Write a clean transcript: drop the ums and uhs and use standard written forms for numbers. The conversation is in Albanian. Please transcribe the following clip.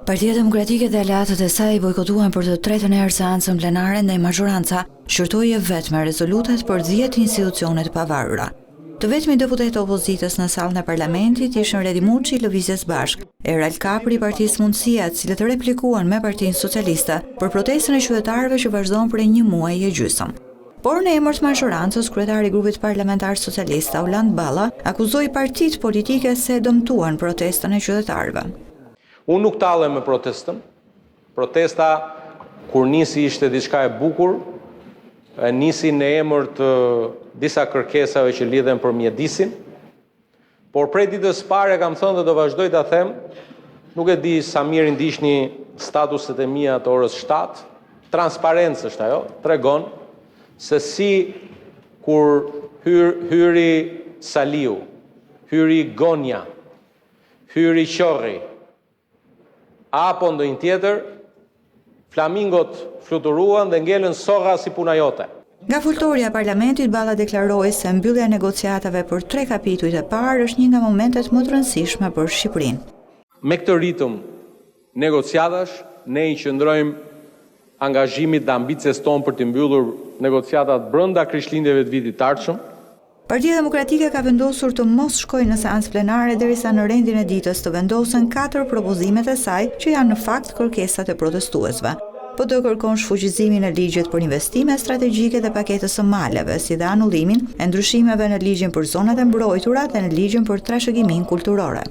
Partia Demokratike dhe aleatët e saj bojkotuan për të tretën herë seancën plenare ndaj majoranca shërtoi vetme rezolutat për 10 institucione të pavarura. Të vetmi deputet e opozitës në sallën e parlamentit ishin Redi Muçi, Lëvizjes Bashk, Erald Kapri, Partisë Mundësia, të cilët replikuan me Partinë Socialiste për protestën e qytetarëve që vazhdon për 1 muaj e gjysmë. Por në emër të majorancës, kryetari i grupit parlamentar socialist Auland Balla akuzoi partitë politike se dëmtuan protestën e qytetarëve. Unë nuk tallem me protestën. Protesta kur nisi ishte diçka e bukur, nisi në emër të disa kërkesave që lidhen për mjedisin, por prej ditës pare kam thënë dhe do vazhdoj ta them, nuk e di sa mirë ndiqni statuset e mia të orës 7, transparencë është ajo, tregon se si kur hyri Saliu, hyri Gonja, hyri Qorri, apo ndonjë tjetër, flamingot fluturuan dhe ngelën sogha si puna jote. Nga fultorja e parlamentit, Balla deklaroi se mbyllja e negociatave për 3 kapitujt e parë është një nga momentet më të rëndësishme për Shqipërinë. Me këtë ritëm negociatash, ne i qëndrojmë angazhimit dhe ambicjes tonë për të mbyllur negociatat brenda Krishtlindjeve të vitit të ardhshëm. Partia Demokratike ka vendosur të mos shkojë në seancë plenare derisa në rendin e ditës të vendosen 4 propozimet e saj që janë në fakt kërkesat e protestuesve. Po do kërkon shfuqizimin e ligjit për investime strategjike dhe paketës së maleve, si dhe anullimin e ndryshimeve në ligjin për zonat e mbrojtura dhe në ligjin për trashëgiminë kulturore.